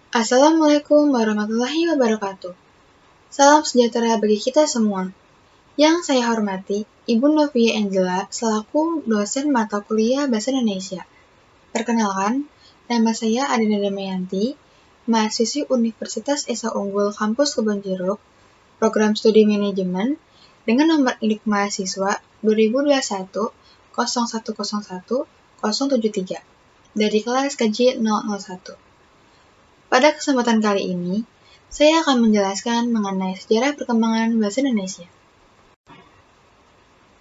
Assalamualaikum warahmatullahi wabarakatuh. Salam sejahtera bagi kita semua. Yang saya hormati, Ibu Novia Angela selaku dosen mata kuliah Bahasa Indonesia. Perkenalkan, nama saya Adina Damayanti, mahasiswi Universitas Esa Unggul Kampus Kebonjeruk, program studi manajemen, dengan nomor induk mahasiswa 2021 0101 073 dari kelas KJ 001. Pada kesempatan kali ini, saya akan menjelaskan mengenai sejarah perkembangan bahasa Indonesia.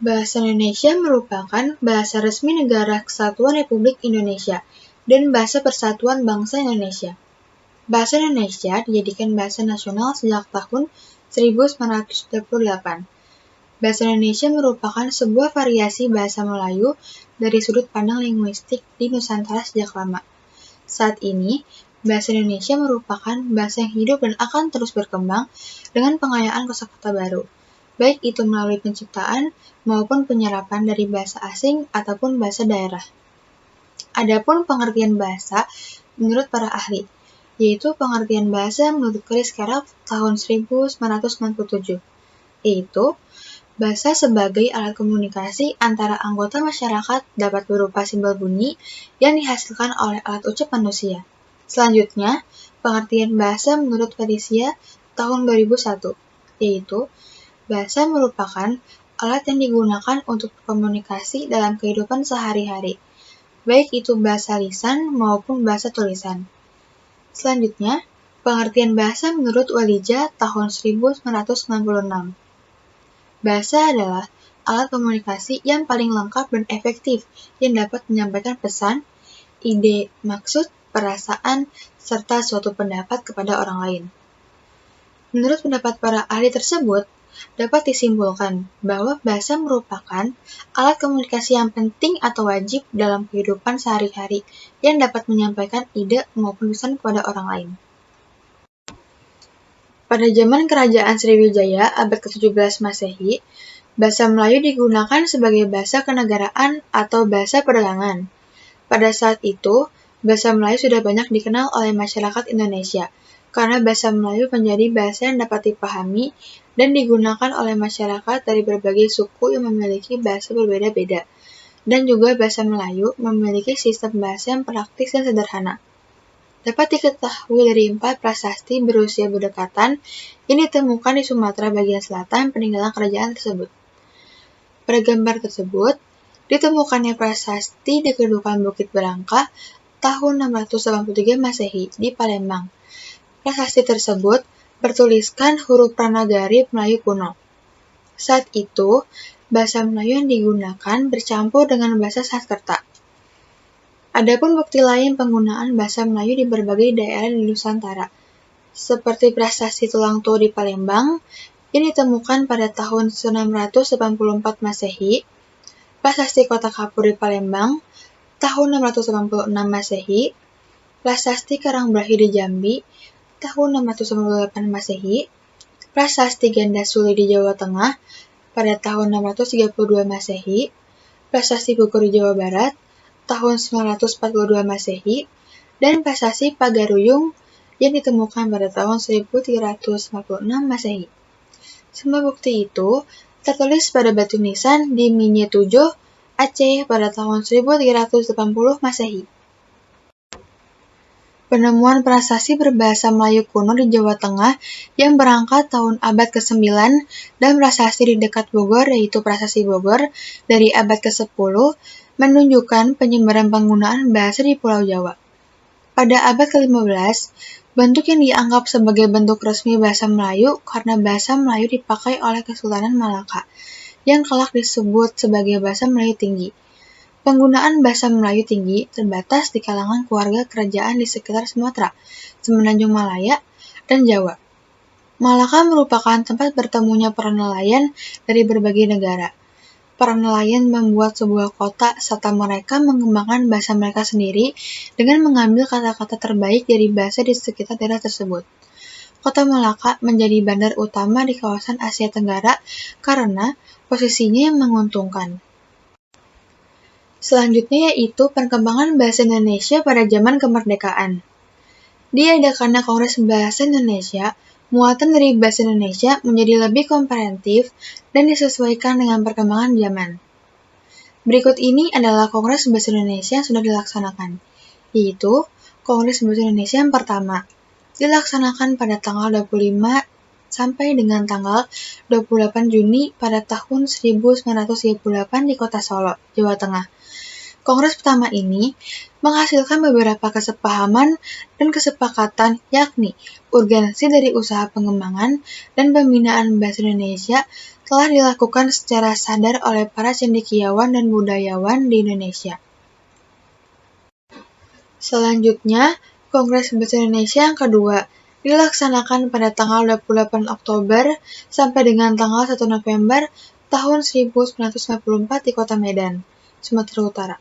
Bahasa Indonesia merupakan bahasa resmi Negara Kesatuan Republik Indonesia dan bahasa Persatuan Bangsa Indonesia. Bahasa Indonesia dijadikan bahasa nasional sejak tahun 1938. Bahasa Indonesia merupakan sebuah variasi bahasa Melayu dari sudut pandang linguistik di Nusantara sejak lama. Saat ini, bahasa Indonesia merupakan bahasa yang hidup dan akan terus berkembang dengan pengayaan kosakata baru, baik itu melalui penciptaan maupun penyerapan dari bahasa asing ataupun bahasa daerah. Adapun pengertian bahasa menurut para ahli, yaitu pengertian bahasa menurut Chris Carrab tahun 1997, yaitu bahasa sebagai alat komunikasi antara anggota masyarakat dapat berupa simbol bunyi yang dihasilkan oleh alat ucap manusia. Selanjutnya, pengertian bahasa menurut Felicia tahun 2001, yaitu bahasa merupakan alat yang digunakan untuk berkomunikasi dalam kehidupan sehari-hari, baik itu bahasa lisan maupun bahasa tulisan. Selanjutnya, pengertian bahasa menurut Walija tahun 1996. Bahasa adalah alat komunikasi yang paling lengkap dan efektif yang dapat menyampaikan pesan, ide, maksud, perasaan, serta suatu pendapat kepada orang lain. Menurut pendapat para ahli tersebut, dapat disimpulkan bahwa bahasa merupakan alat komunikasi yang penting atau wajib dalam kehidupan sehari-hari yang dapat menyampaikan ide maupun pesan kepada orang lain. Pada zaman Kerajaan Sriwijaya abad ke-17 Masehi, bahasa Melayu digunakan sebagai bahasa kenegaraan atau bahasa perdagangan. Pada saat itu, bahasa Melayu sudah banyak dikenal oleh masyarakat Indonesia, karena bahasa Melayu menjadi bahasa yang dapat dipahami dan digunakan oleh masyarakat dari berbagai suku yang memiliki bahasa berbeda-beda, dan juga bahasa Melayu memiliki sistem bahasa yang praktis dan sederhana. Dapat diketahui dari 4 prasasti berusia berdekatan yang ditemukan di Sumatera bagian selatan peninggalan kerajaan tersebut. Pada gambar tersebut, ditemukannya prasasti di Kedudukan Bukit Berangka tahun 683 Masehi di Palembang. Prasasti tersebut bertuliskan huruf Pranagari Melayu kuno. Saat itu, bahasa Melayu yang digunakan bercampur dengan bahasa Sanskerta. Adapun bukti lain penggunaan bahasa Melayu di berbagai daerah di Nusantara, seperti prasasti Tulang Tua di Palembang yang ditemukan pada tahun 684 Masehi, prasasti Kota Kapur di Palembang tahun 686 Masehi, prasasti Karangbrahi di Jambi tahun 698 Masehi, prasasti Gandasuli di Jawa Tengah pada tahun 632 Masehi, prasasti Bogor di Jawa Barat tahun 942 Masehi, dan prasasti Pagaruyung yang ditemukan pada tahun 1356 Masehi. Semua bukti itu tertulis pada batu nisan di Minye 7, Aceh pada tahun 1380 Masehi. Penemuan prasasti berbahasa Melayu kuno di Jawa Tengah yang berangkat tahun abad ke-9 dan prasasti di dekat Bogor yaitu prasasti Bogor dari abad ke-10 menunjukkan penyebaran penggunaan bahasa di Pulau Jawa. Pada abad ke-15, bentuk yang dianggap sebagai bentuk resmi bahasa Melayu karena bahasa Melayu dipakai oleh Kesultanan Malaka, yang kelak disebut sebagai bahasa Melayu tinggi. Penggunaan bahasa Melayu tinggi terbatas di kalangan keluarga kerajaan di sekitar Sumatera, Semenanjung Malaya, dan Jawa. Malaka merupakan tempat bertemunya para nelayan dari berbagai negara. Para nelayan membuat sebuah kota serta mereka mengembangkan bahasa mereka sendiri dengan mengambil kata-kata terbaik dari bahasa di sekitar daerah tersebut. Kota Malaka menjadi bandar utama di kawasan Asia Tenggara karena posisinya yang menguntungkan. Selanjutnya yaitu perkembangan bahasa Indonesia pada zaman kemerdekaan. Diadakannya Kongres Bahasa Indonesia, muatan dari bahasa Indonesia menjadi lebih komprehensif dan disesuaikan dengan perkembangan zaman. Berikut ini adalah Kongres Bahasa Indonesia yang sudah dilaksanakan, yaitu Kongres Bahasa Indonesia yang pertama, dilaksanakan pada tanggal 25 sampai dengan tanggal 28 Juni pada tahun 1938 di Kota Solo, Jawa Tengah. Kongres pertama ini menghasilkan beberapa kesepahaman dan kesepakatan, yakni urgensi dari usaha pengembangan dan pembinaan bahasa Indonesia telah dilakukan secara sadar oleh para cendekiawan dan budayawan di Indonesia. Selanjutnya, Kongres Bahasa Indonesia yang kedua dilaksanakan pada tanggal 28 Oktober sampai dengan tanggal 1 November tahun 1954 di Kota Medan, Sumatera Utara.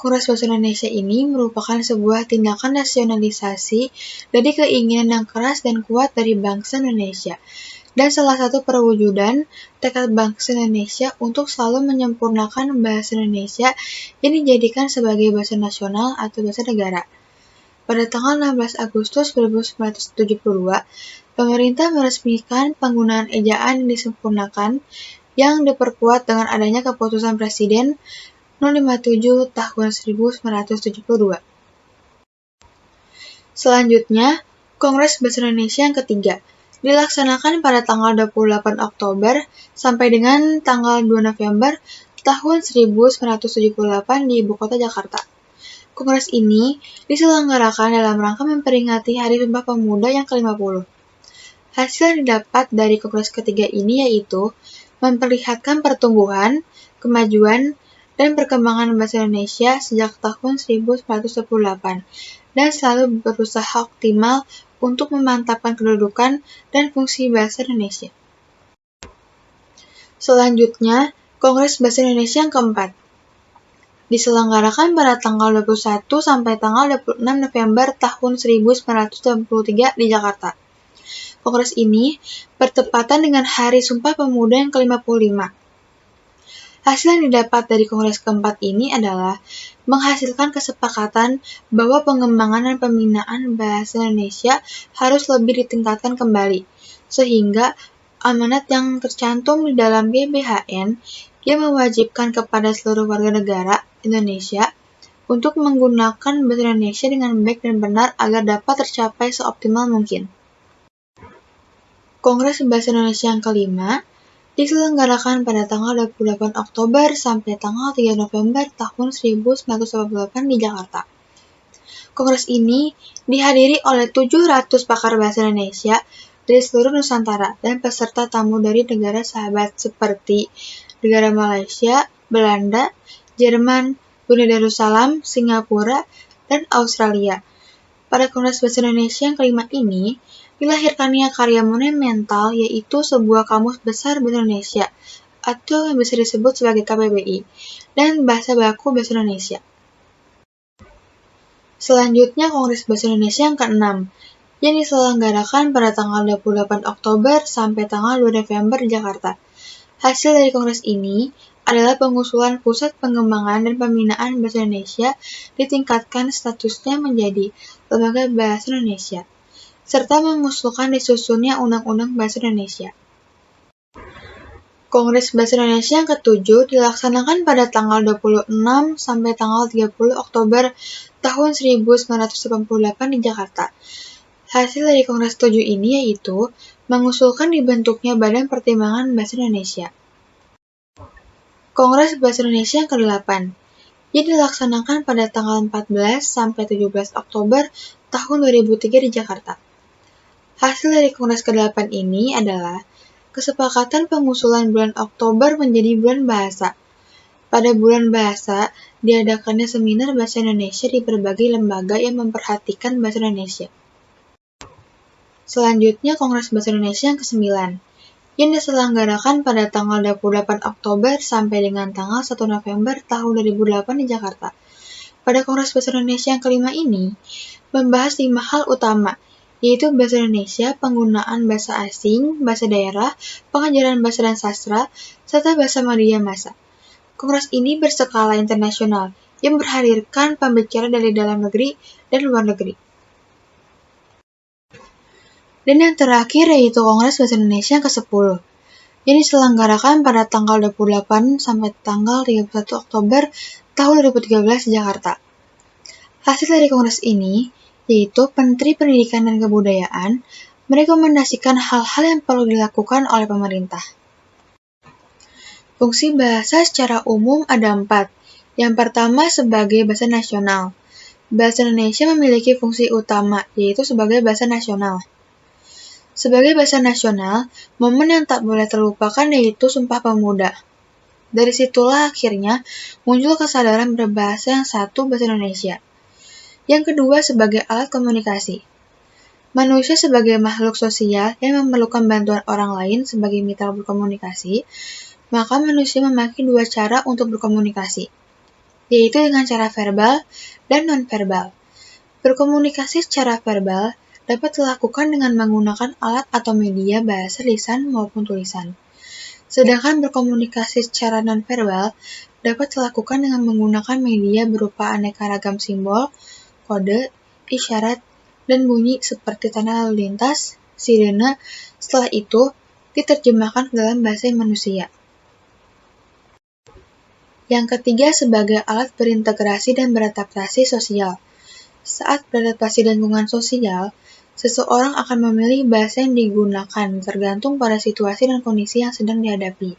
Kongres Bahasa Indonesia ini merupakan sebuah tindakan nasionalisasi dari keinginan yang keras dan kuat dari bangsa Indonesia, dan salah satu perwujudan tekad bangsa Indonesia untuk selalu menyempurnakan bahasa Indonesia yang dijadikan sebagai bahasa nasional atau bahasa negara. Pada tanggal 16 Agustus 1972, pemerintah meresmikan penggunaan ejaan yang disempurnakan yang diperkuat dengan adanya keputusan Presiden 057 tahun 1972. Selanjutnya, Kongres Bahasa Indonesia yang ketiga dilaksanakan pada tanggal 28 Oktober sampai dengan tanggal 2 November tahun 1978 di Ibu Kota Jakarta. Kongres ini diselenggarakan dalam rangka memperingati Hari Sumpah Pemuda yang ke-50. Hasil yang didapat dari Kongres ketiga ini yaitu memperlihatkan pertumbuhan, kemajuan, dan perkembangan bahasa Indonesia sejak tahun 1948 dan selalu berusaha optimal untuk memantapkan kedudukan dan fungsi bahasa Indonesia. Selanjutnya, Kongres Bahasa Indonesia yang keempat diselenggarakan pada tanggal 21 sampai tanggal 26 November tahun 1983 di Jakarta. Kongres ini bertepatan dengan Hari Sumpah Pemuda yang ke-55. Hasil yang didapat dari Kongres keempat ini adalah menghasilkan kesepakatan bahwa pengembangan dan pembinaan bahasa Indonesia harus lebih ditingkatkan kembali, sehingga amanat yang tercantum di dalam GBHN yang mewajibkan kepada seluruh warga negara Indonesia untuk menggunakan bahasa Indonesia dengan baik dan benar agar dapat tercapai seoptimal mungkin. Kongres Bahasa Indonesia yang kelima diselenggarakan pada tanggal 28 Oktober sampai tanggal 3 November tahun 1988 di Jakarta. Kongres ini dihadiri oleh 700 pakar bahasa Indonesia dari seluruh Nusantara dan peserta tamu dari negara sahabat seperti negara Malaysia, Belanda, Jerman, Brunei Darussalam, Singapura, dan Australia. Pada Kongres Bahasa Indonesia yang kelima ini, dilahirkannya karya monumental yaitu sebuah kamus besar bahasa Indonesia atau yang bisa disebut sebagai KBBI dan bahasa baku bahasa Indonesia. Selanjutnya Kongres Bahasa Indonesia yang ke-6 yang diselenggarakan pada tanggal 28 Oktober sampai tanggal 2 November di Jakarta. Hasil dari kongres ini adalah pengusulan Pusat Pengembangan dan Pembinaan Bahasa Indonesia ditingkatkan statusnya menjadi Lembaga Bahasa Indonesia, serta mengusulkan disusunnya Undang-Undang Bahasa Indonesia. Kongres Bahasa Indonesia yang ke-7 dilaksanakan pada tanggal 26 sampai tanggal 30 Oktober tahun 1988 di Jakarta. Hasil dari Kongres 7 ini yaitu mengusulkan dibentuknya Badan Pertimbangan Bahasa Indonesia. Kongres Bahasa Indonesia yang ke-8 yang dilaksanakan pada tanggal 14 sampai 17 Oktober tahun 2003 di Jakarta. Hasil dari Kongres ke-8 ini adalah kesepakatan pengusulan bulan Oktober menjadi bulan bahasa. Pada bulan bahasa, diadakannya seminar bahasa Indonesia di berbagai lembaga yang memperhatikan bahasa Indonesia. Selanjutnya, Kongres Bahasa Indonesia yang ke-9, yang diselenggarakan pada tanggal 28 Oktober sampai dengan tanggal 1 November tahun 2008 di Jakarta. Pada Kongres Bahasa Indonesia yang kelima ini, membahas 5 hal utama, yaitu bahasa Indonesia, penggunaan bahasa asing, bahasa daerah, pengajaran bahasa dan sastra, serta bahasa media massa. Kongres ini berskala internasional yang menghadirkan pembicara dari dalam negeri dan luar negeri. Dan yang terakhir yaitu Kongres Bahasa Indonesia yang ke-10, yang diselenggarakan pada tanggal 28 sampai tanggal 31 Oktober tahun 2013 di Jakarta. Hasil dari kongres ini, yaitu Menteri Pendidikan dan Kebudayaan merekomendasikan hal-hal yang perlu dilakukan oleh pemerintah. Fungsi bahasa secara umum ada 4. Yang pertama sebagai bahasa nasional. Bahasa Indonesia memiliki fungsi utama, yaitu sebagai bahasa nasional. Sebagai bahasa nasional, momen yang tak boleh terlupakan yaitu Sumpah Pemuda. Dari situlah akhirnya muncul kesadaran berbahasa yang satu bahasa Indonesia. Yang kedua sebagai alat komunikasi. Manusia sebagai makhluk sosial yang memerlukan bantuan orang lain sebagai mitra berkomunikasi, maka manusia memakai 2 cara untuk berkomunikasi, yaitu dengan cara verbal dan non-verbal. Berkomunikasi secara verbal dapat dilakukan dengan menggunakan alat atau media bahasa lisan maupun tulisan. Sedangkan berkomunikasi secara non-verbal dapat dilakukan dengan menggunakan media berupa aneka ragam simbol, kode, isyarat, dan bunyi seperti tanda lalu lintas, sirene, setelah itu diterjemahkan ke dalam bahasa manusia. Yang ketiga sebagai alat berintegrasi dan beradaptasi sosial. Saat beradaptasi di lingkungan sosial, seseorang akan memilih bahasa yang digunakan tergantung pada situasi dan kondisi yang sedang dihadapi.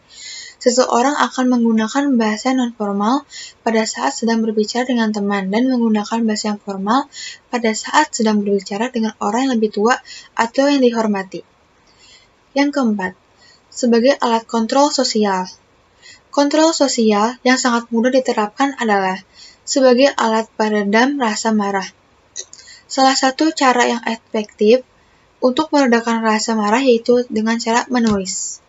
Seseorang akan menggunakan bahasa non-formal pada saat sedang berbicara dengan teman dan menggunakan bahasa yang formal pada saat sedang berbicara dengan orang yang lebih tua atau yang dihormati. Yang keempat, sebagai alat kontrol sosial. Kontrol sosial yang sangat mudah diterapkan adalah sebagai alat peredam rasa marah. Salah satu cara yang efektif untuk meredakan rasa marah yaitu dengan cara menulis.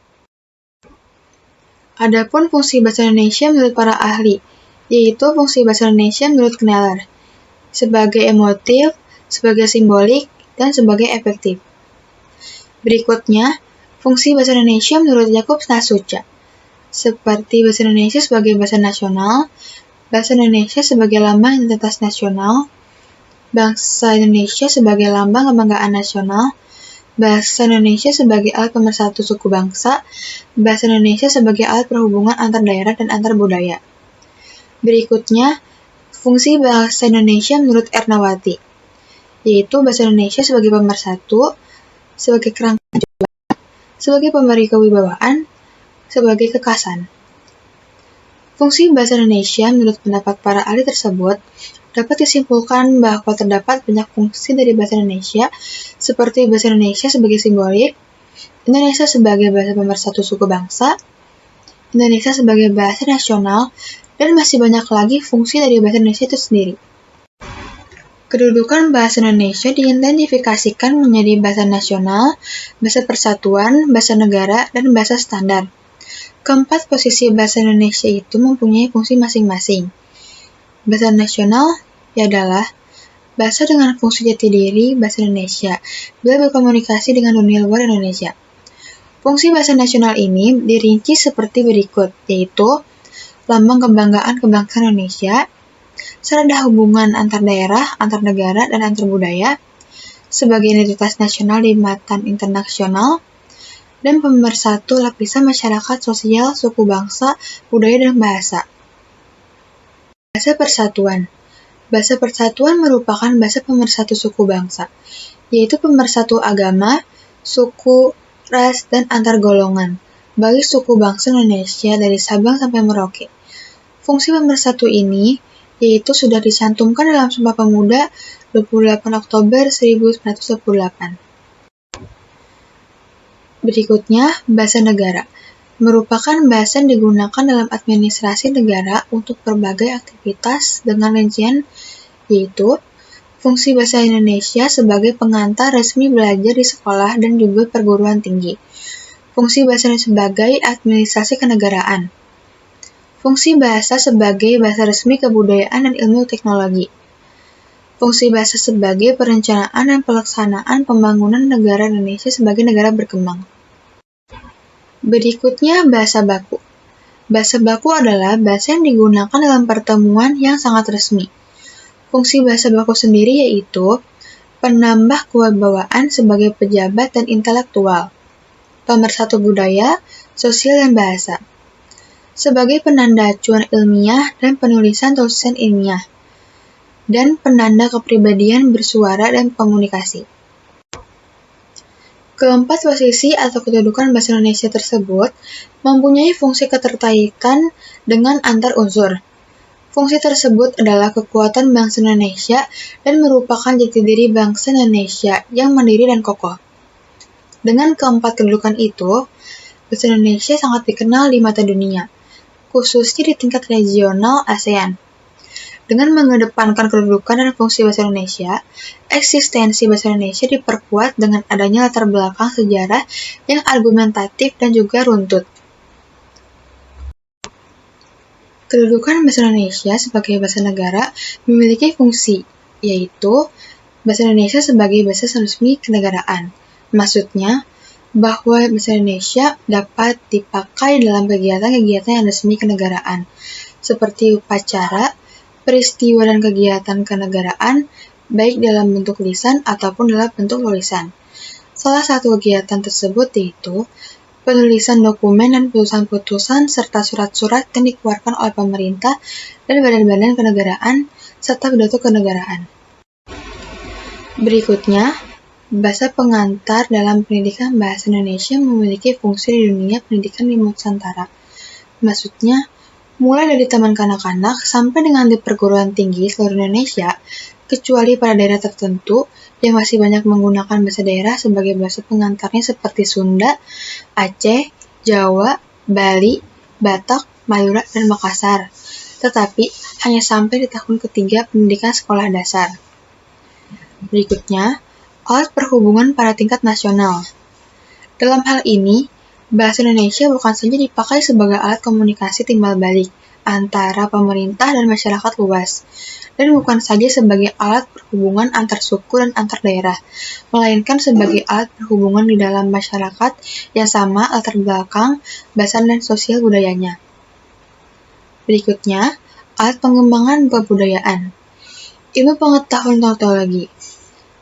Adapun fungsi bahasa Indonesia menurut para ahli, yaitu fungsi bahasa Indonesia menurut Kneller, sebagai emotif, sebagai simbolik, dan sebagai efektif. Berikutnya, fungsi bahasa Indonesia menurut Jakub Nasuca, seperti bahasa Indonesia sebagai bahasa nasional, bahasa Indonesia sebagai lambang identitas nasional, bahasa Indonesia sebagai lambang kebanggaan nasional, bahasa Indonesia sebagai alat pemersatu suku bangsa, bahasa Indonesia sebagai alat perhubungan antar daerah dan antar budaya. Berikutnya, fungsi bahasa Indonesia menurut Ernawati, yaitu bahasa Indonesia sebagai pemersatu, sebagai kerangka kehidupan, sebagai pemberi kewibawaan, sebagai kekasan. Fungsi bahasa Indonesia menurut pendapat para ahli tersebut dapat disimpulkan bahwa terdapat banyak fungsi dari bahasa Indonesia, seperti bahasa Indonesia sebagai simbolik, Indonesia sebagai bahasa pemersatu suku bangsa, Indonesia sebagai bahasa nasional, dan masih banyak lagi fungsi dari bahasa Indonesia itu sendiri. Kedudukan bahasa Indonesia diidentifikasikan menjadi bahasa nasional, bahasa persatuan, bahasa negara, dan bahasa standar. Keempat posisi bahasa Indonesia itu mempunyai fungsi masing-masing. Bahasa nasional adalah bahasa dengan fungsi jati diri bahasa Indonesia bila berkomunikasi dengan dunia luar Indonesia. Fungsi bahasa nasional ini dirinci seperti berikut, yaitu lambang kebanggaan kebangsaan Indonesia, sarana hubungan antar daerah, antar negara, dan antar budaya, sebagai identitas nasional di mata internasional, dan pemersatu lapisan masyarakat sosial, suku bangsa, budaya, dan bahasa. Bahasa persatuan. Bahasa persatuan merupakan bahasa pemersatu suku bangsa, yaitu pemersatu agama, suku, ras, dan antar golongan, bagi suku bangsa Indonesia dari Sabang sampai Merauke. Fungsi pemersatu ini, yaitu sudah dicantumkan dalam Sumpah Pemuda 28 Oktober 1928. Berikutnya, bahasa negara. Merupakan bahasa yang digunakan dalam administrasi negara untuk berbagai aktivitas dengan rincian yaitu fungsi bahasa Indonesia sebagai pengantar resmi belajar di sekolah dan juga perguruan tinggi. Fungsi bahasa sebagai administrasi kenegaraan. Fungsi bahasa sebagai bahasa resmi kebudayaan dan ilmu teknologi. Fungsi bahasa sebagai perencanaan dan pelaksanaan pembangunan negara Indonesia sebagai negara berkembang. Berikutnya, bahasa baku. Bahasa baku adalah bahasa yang digunakan dalam pertemuan yang sangat resmi. Fungsi bahasa baku sendiri yaitu penambah kewibawaan sebagai pejabat dan intelektual. Pemersatu budaya, sosial, dan bahasa. Sebagai penanda acuan ilmiah dan penulisan tulisan ilmiah. Dan penanda kepribadian bersuara dan komunikasi. Keempat posisi atau kedudukan bahasa Indonesia tersebut mempunyai fungsi keterkaitan dengan antar unsur. Fungsi tersebut adalah kekuatan bangsa Indonesia dan merupakan jati diri bangsa Indonesia yang mandiri dan kokoh. Dengan keempat kedudukan itu, bahasa Indonesia sangat dikenal di mata dunia, khususnya di tingkat regional ASEAN. Dengan mengedepankan kedudukan dan fungsi bahasa Indonesia, eksistensi bahasa Indonesia diperkuat dengan adanya latar belakang sejarah yang argumentatif dan juga runtut. Kedudukan bahasa Indonesia sebagai bahasa negara memiliki fungsi, yaitu bahasa Indonesia sebagai bahasa resmi kenegaraan. Maksudnya, bahwa bahasa Indonesia dapat dipakai dalam kegiatan-kegiatan yang resmi kenegaraan, seperti upacara, peristiwa dan kegiatan kenegaraan, baik dalam bentuk lisan ataupun dalam bentuk tulisan. Salah satu kegiatan tersebut yaitu penulisan dokumen dan putusan-putusan serta surat-surat yang dikeluarkan oleh pemerintah dan badan-badan kenegaraan serta pidato kenegaraan. Berikutnya, bahasa pengantar dalam pendidikan bahasa Indonesia memiliki fungsi di dunia pendidikan di Nusantara. Maksudnya, mulai dari taman kanak-kanak sampai dengan di perguruan tinggi seluruh Indonesia, kecuali pada daerah tertentu yang masih banyak menggunakan bahasa daerah sebagai bahasa pengantarnya seperti Sunda, Aceh, Jawa, Bali, Batak, Madura, dan Makassar. Tetapi hanya sampai di tahun ketiga pendidikan sekolah dasar. Berikutnya, alat perhubungan pada tingkat nasional. Dalam hal ini, bahasa Indonesia bukan saja dipakai sebagai alat komunikasi timbal balik antara pemerintah dan masyarakat luas, dan bukan saja sebagai alat perhubungan antar suku dan antar daerah, melainkan sebagai alat perhubungan di dalam masyarakat yang sama latar belakang, bahasa dan sosial budayanya. Berikutnya, alat pengembangan kebudayaan. Ilmu pengetahuan teknologi.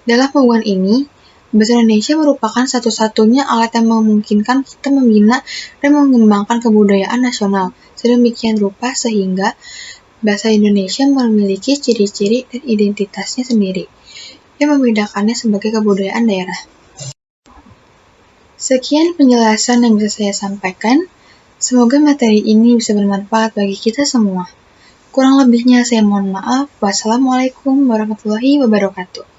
Dalam hubungan ini, bahasa Indonesia merupakan satu-satunya alat yang memungkinkan kita membina dan mengembangkan kebudayaan nasional sedemikian rupa sehingga bahasa Indonesia memiliki ciri-ciri dan identitasnya sendiri yang membedakannya sebagai kebudayaan daerah. Sekian penjelasan yang bisa saya sampaikan. Semoga materi ini bisa bermanfaat bagi kita semua. Kurang lebihnya saya mohon maaf. Wassalamualaikum warahmatullahi wabarakatuh.